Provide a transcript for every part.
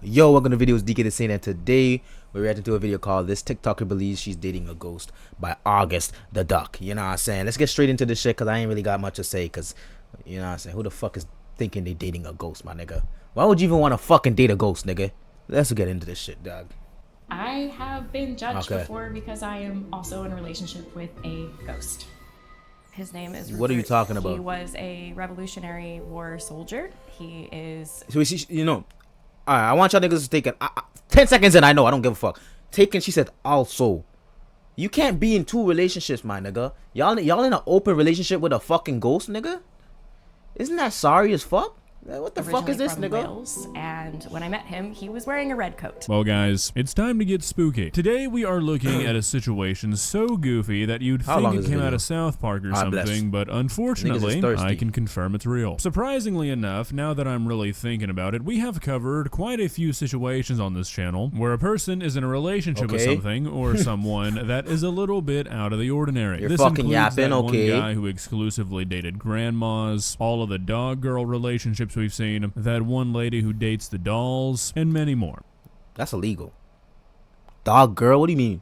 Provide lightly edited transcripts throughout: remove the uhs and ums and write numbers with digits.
Yo, welcome to Videos DK the Saint, and today we're reacting to a video called "This TikToker Believes She's Dating a Ghost" by August the Duck. You know what I'm saying? Let's get straight into this shit because I ain't really got much to say because, you know what I'm saying, who the fuck is thinking they dating a ghost, my nigga? Why would you even want to fucking date a ghost, nigga? Let's get into this shit, dog. I have been judged before because I am also in a relationship with a ghost. His name is Rupert. What are you talking about? He was a Revolutionary War soldier. He is... So, you know... Alright, I want y'all niggas to take it. 10 seconds in, I know, I don't give a fuck. Taken, she said, also. You can't be in two relationships, my nigga. Y'all in an open relationship with a fucking ghost, nigga? Isn't that sorry as fuck? What the fuck is this, from nigga? Wales, and when I met him, he was wearing a red coat. Well, guys, it's time to get spooky. Today, we are looking at a situation so goofy that you'd think it came out of South Park or something, but unfortunately, I can confirm it's real. Surprisingly enough, now that I'm really thinking about it, we have covered quite a few situations on this channel where a person is in a relationship with something or someone that is a little bit out of the ordinary. You're this fucking includes yapping, that one guy who exclusively dated grandmas, all of the dog-girl relationships we've seen, that one lady who dates the dolls, and many more. That's illegal. Dog girl, what do you mean?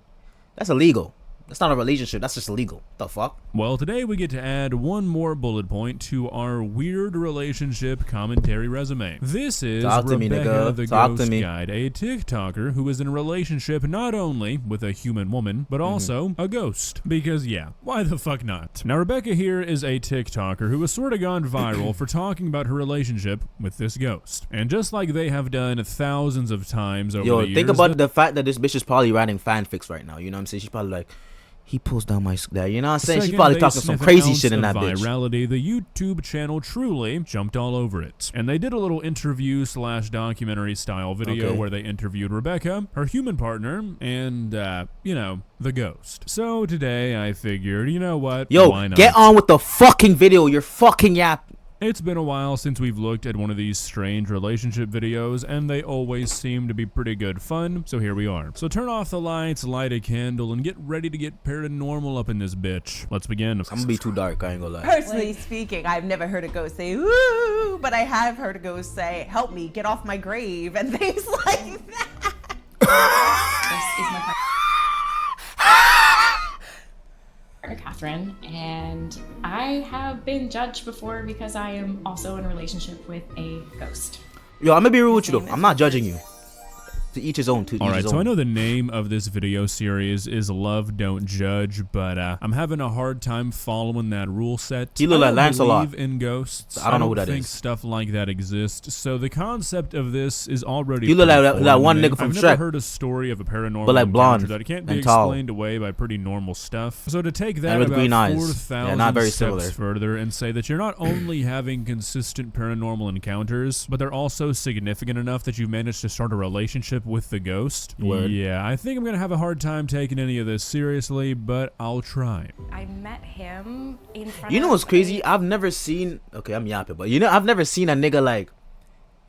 That's illegal. That's not a relationship. That's just illegal. The fuck? Well, today we get to add one more bullet point to our weird relationship commentary resume. This is Rebecca the Ghost Guide, a TikToker who is in a relationship not only with a human woman, but also a ghost. Because yeah, why the fuck not? Now, Rebecca here is a TikToker who has sort of gone viral for talking about her relationship with this ghost. And just like they have done thousands of times over the years... think about the fact that this bitch is probably writing fanfics right now. You know what I'm saying? She's probably like... He pulls down my... You know what I'm saying? She's probably talking some crazy shit in that bitch. Virality, the YouTube channel truly jumped all over it. And they did a little interview / documentary style video where they interviewed Rebecca, her human partner, and, you know, the ghost. So today I figured, you know what? Yo, why not? Get on with the fucking video. You're fucking yap. It's been a while since we've looked at one of these strange relationship videos, and they always seem to be pretty good fun, so here we are. So turn off the lights, light a candle, and get ready to get paranormal up in this bitch. Let's begin. I'm gonna be too dark, I ain't gonna lie. Personally speaking, I've never heard a ghost say, "Woo," but I have heard a ghost say, "Help me, get off my grave," and things like that. This is my partner, Catherine, and I have been judged before because I am also in a relationship with a ghost. Yo, I'm gonna be real with you though. I'm not judging you. To each his own. Alright, so I know the name of this video series is Love Don't Judge, but I'm having a hard time following that rule set. You look like Lancelot. I believe in ghosts. I don't know who that is. I don't think stuff like that exists. So the concept of this is already... You look like that one nigga from I've Shrek. never heard a story of a paranormal like blonde encounter that can't be and tall. explained away by pretty normal stuff. So to take that with about green eyes. 4,000 not very steps similar. further and say that you're not only having consistent paranormal encounters, but they're also significant enough that you've managed to start a relationship with the ghost. Word. Yeah, I think I'm gonna have a hard time taking any of this seriously, but I'll try. I met him in front You know of what's crazy? I've never seen... Okay, I'm yapping, but you know, I've never seen a nigga like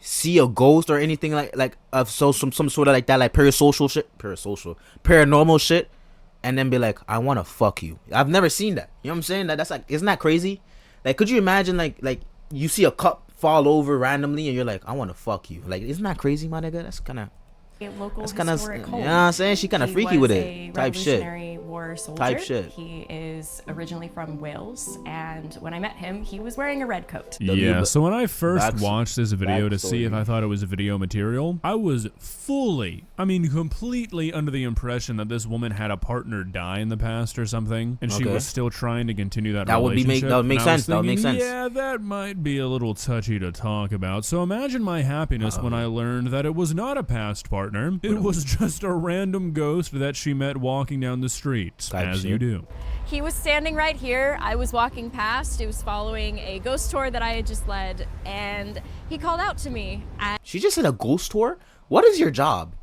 see a ghost or anything like of some sort of like that, like paranormal shit, and then be like, I want to fuck you. I've never seen that. You know what I'm saying? That's like, isn't that crazy? Like, could you imagine like you see a cup fall over randomly and you're like, I want to fuck you. Like, isn't that crazy, my nigga? That's kind of... That's kind of, you know what I'm saying? She kind of freaky with it. Type shit. War soldier. Type shit. He is originally from Wales, and when I met him, he was wearing a red coat. Yeah, so when I first watched this video to see if I thought it was video material, I was fully, I mean completely under the impression that this woman had a partner die in the past or something, and she was still trying to continue that relationship. That would make sense. That would make sense. Yeah, that might be a little touchy to talk about. So imagine my happiness when I learned that it was not a past partner. It was just a random ghost that she met walking down the street, as you do. He was standing right here. I was walking past. It was following a ghost tour that I had just led, and he called out to me. She just said a ghost tour? What is your job?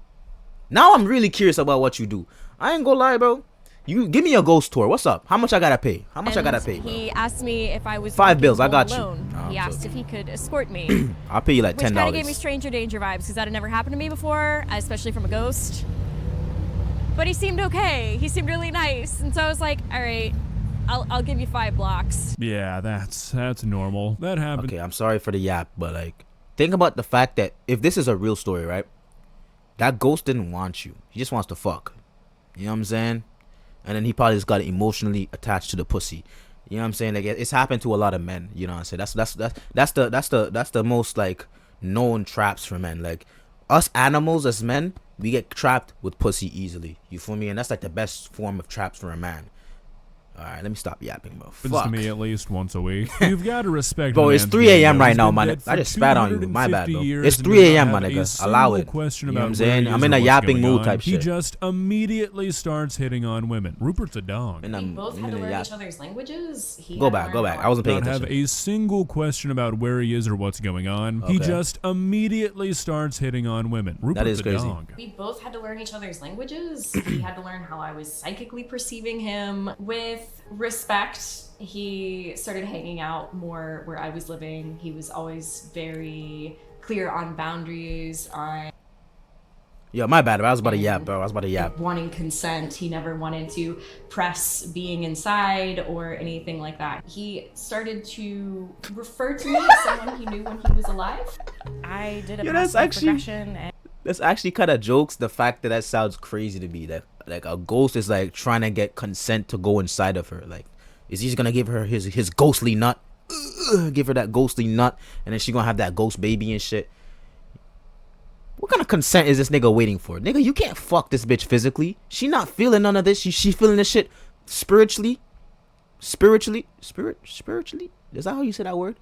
Now I'm really curious about what you do. I ain't gonna lie, bro. You give me a ghost tour. What's up? How much I gotta pay? How much I gotta pay, bro? He asked me if I was $5 bills. I got alone. you. He asked if he could escort me. I'll pay you like $10. Which kind of gave me stranger danger vibes because that had never happened to me before, especially from a ghost. But he seemed okay. He seemed really nice, and so I was like, all right, I'll give you 5 blocks. Yeah, that's normal. That happened. Okay, I'm sorry for the yap, but like, think about the fact that if this is a real story, right? that ghost didn't want you. He just wants to fuck. You know what I'm saying? And then he probably just got emotionally attached to the pussy. You know what I'm saying? Like it's happened to a lot of men. You know what I'm saying? That's the most like known traps for men. Like us animals as men, we get trapped with pussy easily. You feel me? And that's like the best form of traps for a man. All right, let me stop yapping, bro. Happens to me at least once a week. You've got to respect. Bro, it's 3 a.m. right now, man. I just spat on you. My bad, bro. It's 3 a.m., my nigga. Allow it. You know what I'm saying? I'm in a yapping mood type shit. He just immediately starts hitting on women. Rupert's a dog. We both had to learn each other's languages. Go back. I wasn't paying attention. Don't have a single question about where he is or what's going on. Okay. He just immediately starts hitting on women. Rupert's a dog. We both had to learn each other's languages. He had to learn how I was psychically perceiving him. With respect, he started hanging out more where I was living. He was always very clear on boundaries. Yo, my bad. I was about to yap, bro. Wanting consent. He never wanted to press being inside or anything like that. He started to refer to me as someone he knew when he was alive. I did a progression. That's actually kind of jokes. The fact that sounds crazy to me. That like a ghost is like trying to get consent to go inside of her. Like, is he just gonna give her his ghostly nut? Give her that ghostly nut, and then she gonna have that ghost baby and shit. What kind of consent is this nigga waiting for? Nigga, you can't fuck this bitch physically. She not feeling none of this. She feeling this shit spiritually. Spiritually? Is that how you say that word?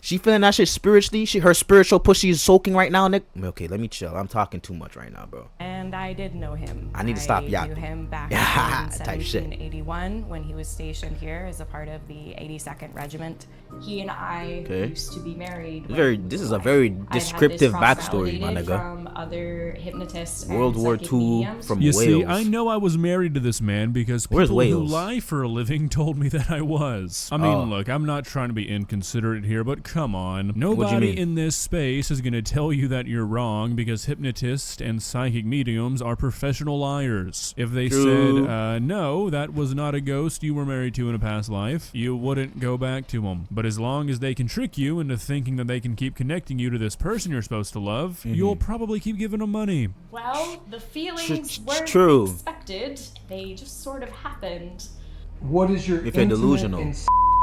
She feeling that shit spiritually. Her spiritual pussy is soaking right now, Nick. Okay, let me chill. I'm talking too much right now, bro. And I did know him. I need to stop yapping. I knew him back in 1781 when he was stationed here as a part of the 82nd Regiment. He and I used to be married. This is a very descriptive backstory, my nigga. From other hypnotists. World War II from Wales. You see, I know I was married to this man because people who lie for a living told me that I was. I mean, look, I'm not trying to be inconsiderate here, but come on. Nobody in this space is going to tell you that you're wrong because hypnotists and psychic mediums are professional liars. If they said, no, that was not a ghost you were married to in a past life, you wouldn't go back to them. But as long as they can trick you into thinking that they can keep connecting you to this person you're supposed to love, you'll probably keep giving them money. Well, the feelings weren't expected. They just sort of happened. What is your delusional and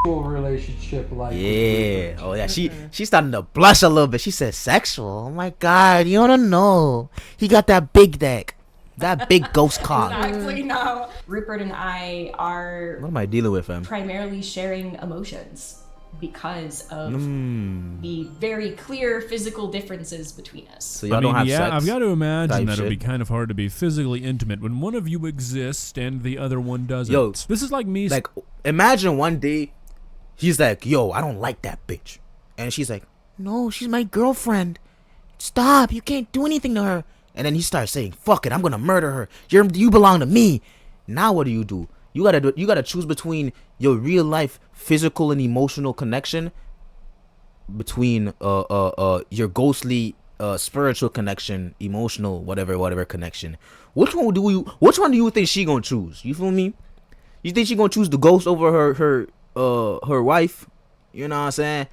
relationship like? Yeah. Oh yeah. She's starting to blush a little bit. She said sexual. Oh my god. You don't know. He got that big dick. That big ghost cock. Exactly. No. Rupert and I are. What am I dealing with, fam? Primarily sharing emotions because of the very clear physical differences between us. So y'all don't have sex. I've got to imagine that it'd be kind of hard to be physically intimate when one of you exists and the other one doesn't. Yo, this is like me. Like, imagine one day he's like, yo, I don't like that bitch. And she's like, no, she's my girlfriend. Stop. You can't do anything to her. And then he starts saying, fuck it, I'm going to murder her. You belong to me. Now what do? You gotta choose between your real life physical and emotional connection between your ghostly spiritual connection, emotional whatever connection. Which one do you think she gonna choose? You feel me? You think she gonna choose the ghost over her wife? You know what I'm saying?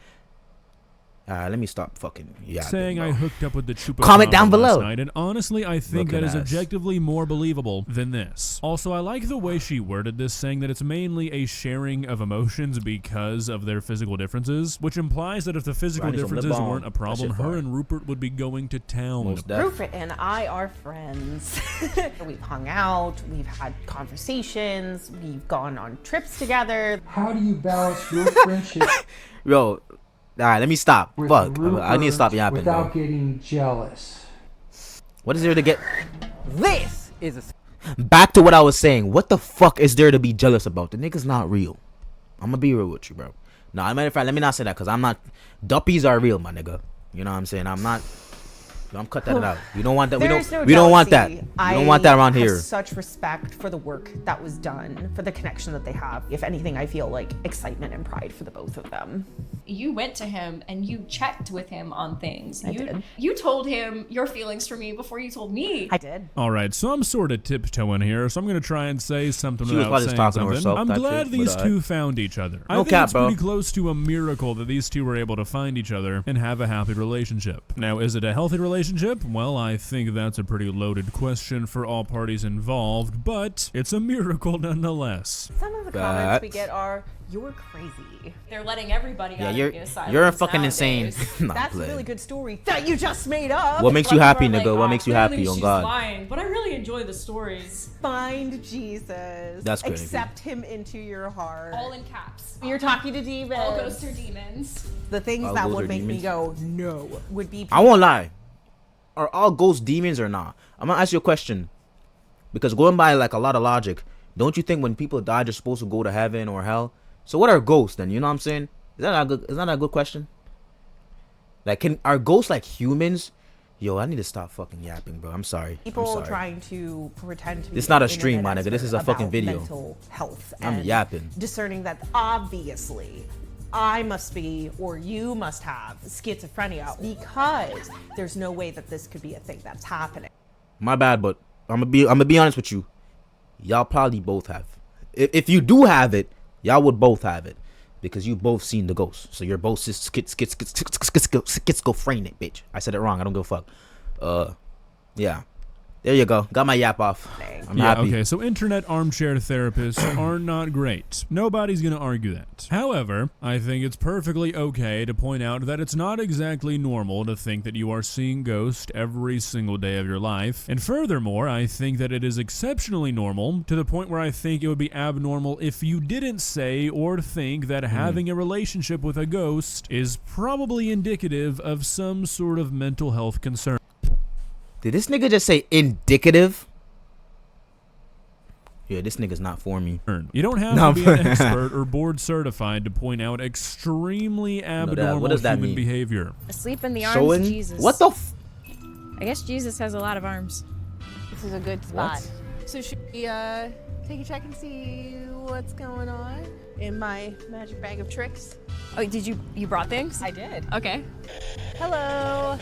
Let me stop fucking saying bro. I hooked up with the Chupacabra comment down below last night, and honestly I think that is objectively more believable than this. Also, I like the way she worded this, saying that it's mainly a sharing of emotions because of their physical differences, which implies that if the physical differences weren't a problem, her and Rupert would be going to town. Rupert and I are friends. We've hung out, we've had conversations, we've gone on trips together. How do you balance your friendship? Yo, all right, let me stop. Fuck, I need to stop yapping. Without getting jealous. What is there to get? This is back to what I was saying. What the fuck is there to be jealous about? The nigga's not real. I'm gonna be real with you, bro. No, as a matter of fact, let me not say that because I'm not. Duppies are real, my nigga. You know what I'm saying? I'm not. I'm cut that out. We don't want that. We don't want that. We don't want that around here. I have such respect for the work that was done, for the connection that they have. If anything, I feel like excitement and pride for the both of them. You went to him and you checked with him on things. I did. You told him your feelings for me before you told me. I did. All right, so I'm sort of tiptoeing here, so I'm going to try and say something without saying something. I'm glad these two found each other. I think it's pretty close to a miracle that these two were able to find each other and have a happy relationship. Now, is it a healthy relationship? relationship? Well, I think that's a pretty loaded question for all parties involved, but it's a miracle nonetheless. Some of the comments we get are, "You're crazy." They're letting everybody out of the asylum. You're fucking nowadays. insane. Nah, That's a really good story that you just made up. What makes you happy, nigga? What makes you happy, on she's God? lying, but I really enjoy the stories. Find Jesus. That's crazy. Accept him into your heart. All in caps. You're talking to demons. All ghosts are demons. The things All that ghosts would are make me demons? go, no, would be... I won't lie. Are all ghosts demons or not? I'm gonna ask you a question. Because going by like a lot of logic, don't you think when people die they're supposed to go to heaven or hell? So what are ghosts then? You know what I'm saying? Is that a good question? Like, are ghosts like humans? Yo, I need to stop fucking yapping, bro. I'm sorry. People trying to pretend to be... This is not a stream, my nigga. This is a fucking video. Mental health. I'm and yapping. Discerning that obviously I must be, or you must have, schizophrenia, because there's no way that this could be a thing that's happening. My bad, but I'm gonna be honest with you. Y'all probably both have. If you do have it, y'all would both have it. Because you both seen the ghost. So you're both schizophrenic, bitch. I said it wrong. I don't give a fuck. Yeah. There you go. Got my yap off. I'm happy. Okay, so internet armchair therapists are not great. Nobody's going to argue that. However, I think it's perfectly okay to point out that it's not exactly normal to think that you are seeing ghosts every single day of your life. And furthermore, I think that it is exceptionally normal to the point where I think it would be abnormal if you didn't say or think that having a relationship with a ghost is probably indicative of some sort of mental health concern. Did this nigga just say indicative? Yeah, this nigga's not for me. You don't have to be an expert or board certified to point out extremely abnormal human behavior. Asleep in the arms of Jesus. What the I guess Jesus has a lot of arms. This is a good spot. What? So should we take a check and see what's going on in my magic bag of tricks? Oh, did you brought things? I did. Okay. Hello.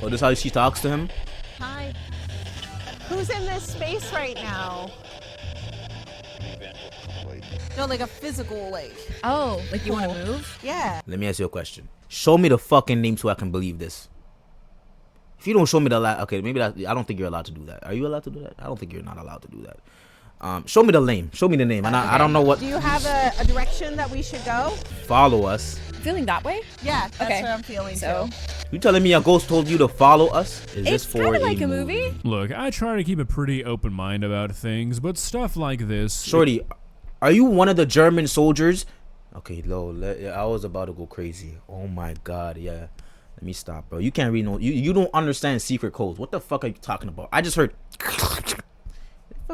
Oh, this is how she talks to him? Hi. Who's in this space right now? No, like a physical, like. Oh, like you want to move? Yeah. Let me ask you a question. Show me the fucking name so I can believe this. If you don't show me the okay, maybe that, I don't think you're allowed to do that. Are you allowed to do that? I don't think you're not allowed to do that. Show me the name. Show me the name. And I don't know what. Do you have a direction that we should go? Follow us. Feeling that way? Yeah, that's Okay. what I'm feeling So, too. You telling me a ghost told you to follow us? Is this it's for kind of like a movie. Look, I try to keep a pretty open mind about things, but stuff like this... Shorty, are you one of the German soldiers? Okay, I was about to go crazy. Oh my God, yeah. Let me stop, bro. You can't read no... You don't understand secret codes. What the fuck are you talking about? I just heard... What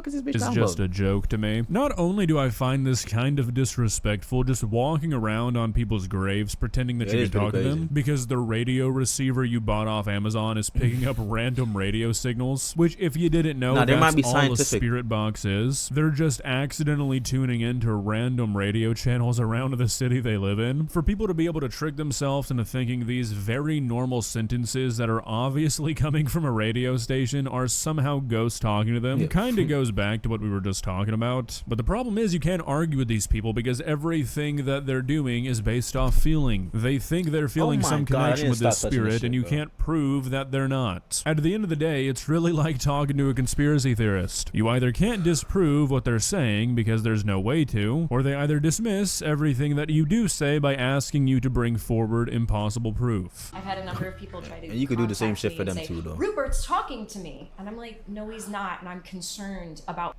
the fuck is this bitch It's talking just about? a joke to me. Not only do I find this kind of disrespectful, just walking around on people's graves pretending that Yeah, you it can is talk to pretty them, crazy. because the radio receiver you bought off Amazon is picking up random radio signals, which if you didn't know, Nah, there that's might be all a scientific. spirit box is. They're just accidentally tuning into random radio channels around the city they live in. For people to be able to trick themselves into thinking these very normal sentences that are obviously coming from a radio station are somehow ghosts talking to them, Yeah. kind of goes back to what we were just talking about. But the problem is you can't argue with these people because everything that they're doing is based off feeling. They think they're feeling my some God, I connection didn't with this stop touching this spirit, and shit, you bro. can't prove that they're not. At the end of the day, it's really like talking to a conspiracy theorist. You either can't disprove what they're saying because there's no way to, or they either dismiss everything that you do say by asking you to bring forward impossible proof. I've had a number of people try to. And you could do the same contact shit me for and them say, too, though. Rupert's talking to me, and I'm like, no, he's not, and I'm concerned about.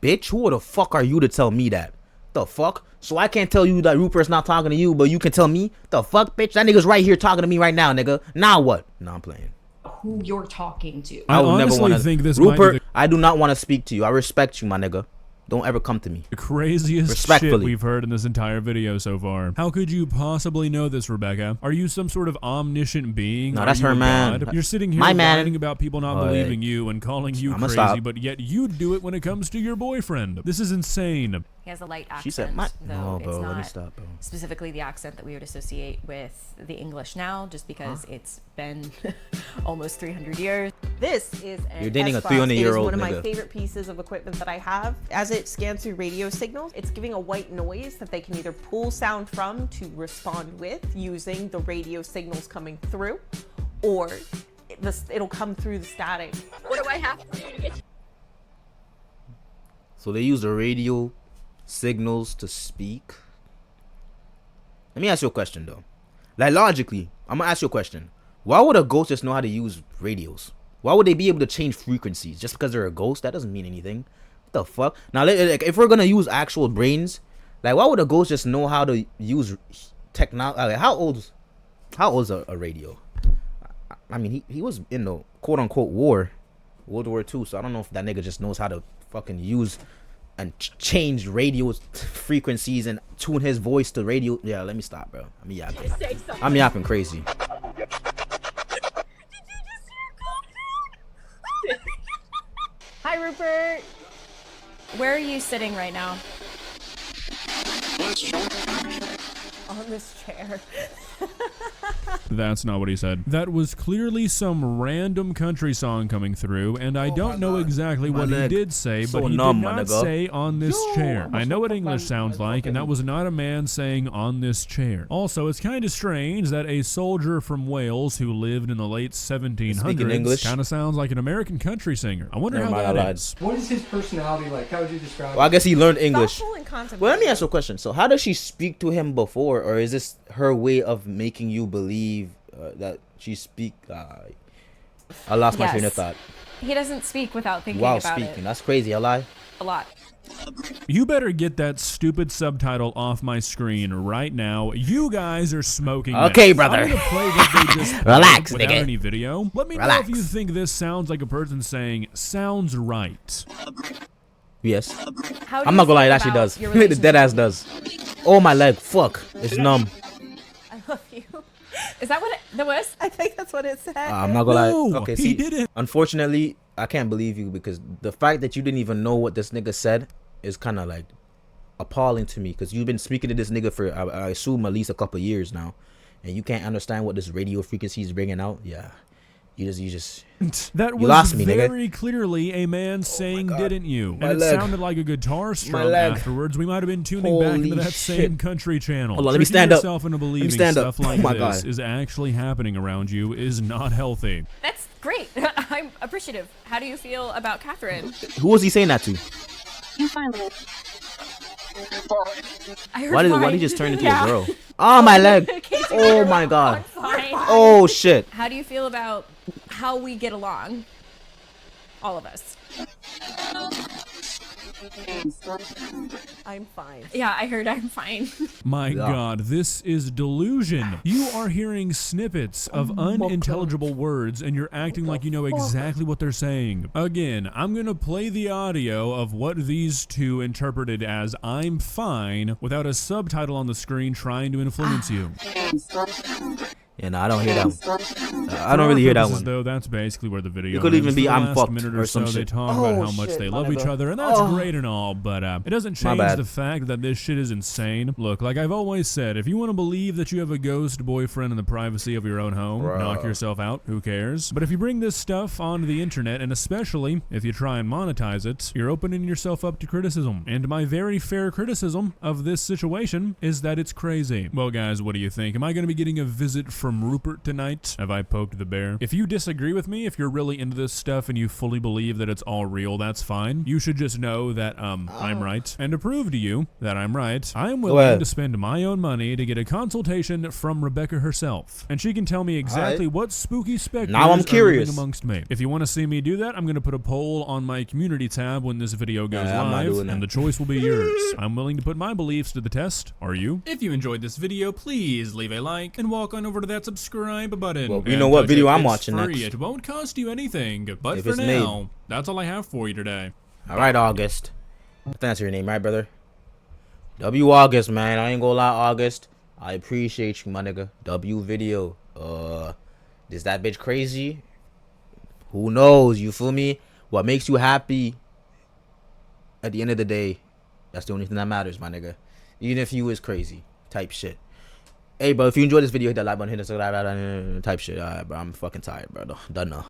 Bitch, who the fuck are you to tell me that? The fuck? So I can't tell you that Rupert's not talking to you, but you can tell me? The fuck, bitch? That nigga's right here talking to me right now, nigga. Now what? No, I'm playing. Who you're talking to. I would never honestly wanna... think this might be Rupert, the I do not want to speak to you. I respect you, my nigga. Don't ever come to me. craziest shit Respectfully. we've heard in this entire video so far. How could you possibly know this, Rebecca? Are you some sort of omniscient being? No, Are that's you her a man. god? You're sitting here My man. whining about people not Oh, believing you and calling you I'ma crazy, stop. but yet you do it when it comes to your boyfriend. This is insane. He has a light accent, She said, though no, bro, it's let me not stop, bro. specifically the accent that we would associate with the English now, just because it's been almost 300 years. This is an You're dating a S-Class. 300-year-old It is one of my nigga. favorite pieces of equipment that I have. As it scans through radio signals, it's giving a white noise that they can either pull sound from to respond with using the radio signals coming through, or it'll come through the static. What do I have to do to get? So they use the radio signals to speak. Let me ask you a question though. Like logically, I'm gonna ask you a question. Why would a ghost just know how to use radios? Why would they be able to change frequencies just because they're a ghost? That doesn't mean anything. What the fuck? Now, like, if we're gonna use actual brains, like, why would a ghost just know how to use technology? Like, how old's a radio? I mean, he was in the quote unquote World War II. So I don't know if that nigga just knows how to fucking use and change radio frequencies and tune his voice to radio. Yeah, let me stop, bro. I'm yapping crazy. Hi, Rupert. Where are you sitting right now? On this chair. That's not what he said. That was clearly some random country song coming through, and I don't know exactly what he did say, but he did not say on this chair. I know what English sounds like, and that was not a man saying on this chair. Also, it's kind of strange that a soldier from Wales who lived in the late 1700s kind of sounds like an American country singer. I wonder how that is. What is his personality like? How would you describe Well, I guess he learned English. Well, Well, let me ask you a question. So how does she speak to him before, or is this her way of making you believe that she speak? I lost my train of thought. He doesn't speak without thinking While about speaking, it. that's crazy. I lie. A lot. You better get that stupid subtitle off my screen right now. You guys are smoking. Okay, meth. brother. I'm gonna play what they just Relax, without nigga. any video. Let me know Relax. if you think this sounds like a person saying "sounds right." Yes. How do I'm you not gonna lie, it feel actually about does. your The relationship? dead ass does. Oh, my leg. Fuck. It's numb. I love you. Is that what that was? I think that's what it said. I'm not gonna No, lie. Okay, he see, didn't. unfortunately, I can't believe you because the fact that you didn't even know what this nigga said is kind of like appalling to me because you've been speaking to this nigga for I assume at least a couple years now, and you can't understand what this radio frequency is bringing out. Yeah, you just That You was lost me, nigga. very clearly a man saying, "Didn't you?" My And leg. it sounded like a guitar strum leg. afterwards. We might have been tuning back into Holy that shit. same country channel. Hold on, let me Tricking stand up. yourself into believing stand up. stuff like Oh my this God. is actually happening around you is not healthy. That's great. I'm appreciative. How do you feel about Catherine? who was he saying that to? I heard Why did fine. he just turn into Yeah. a girl? Oh, my leg. Casey, Oh you're my God. fine. Oh shit. How do you feel about how we get along? All of us. I'm fine. Yeah, I heard I'm fine. My God, this is delusion. You are hearing snippets of unintelligible words and you're acting like you know exactly what they're saying. Again, I'm gonna play the audio of what these two interpreted as "I'm fine" without a subtitle on the screen trying to influence you. Yeah, no, I don't hear that one. I don't really hear that one. Though that's basically where the video. It could even ends. be For the I'm last fucked minute or or some so, they shit. talk about Oh, how much shit, they my love each nigga. other, and that's great and all. But it doesn't change bad. the fact that this shit is insane. Look, like I've always said, if you want to believe that you have a ghost boyfriend in the privacy of your own home, knock yourself out. Who cares? But if you bring this stuff onto the internet, and especially if you try and monetize it, you're opening yourself up to criticism. And my very fair criticism of this situation is that it's crazy. Well, guys, what do you think? Am I going to be getting a visit from Rupert tonight? Have I poked the bear? If you disagree with me, if you're really into this stuff and you fully believe that it's all real, that's fine. You should just know that I'm right. And to prove to you that I'm right, I'm willing to spend my own money to get a consultation from Rebecca herself. And she can tell me exactly what spooky specters Now I'm are curious. living amongst me. If you want to see me do that, I'm going to put a poll on my community tab when this video goes I'm not live, doing that. and the choice will be yours. I'm willing to put my beliefs to the test. Are you? If you enjoyed this video, please leave a like and walk on over to that subscribe button. Well, you know what video I'm watching Free. next. It won't cost you anything, but If for it's now, made. that's all I have for you today. All right, August. I think that's your name, right, brother? W August, man. I ain't gonna lie, August. I appreciate you, my nigga. W video. Is that bitch crazy? Who knows? You feel me? What makes you happy? At the end of the day, that's the only thing that matters, my nigga. Even if you is crazy, type shit. Hey, bro, if you enjoyed this video, hit that like button, hit the subscribe button, type shit. Alright, bro, I'm fucking tired, bro. Done now.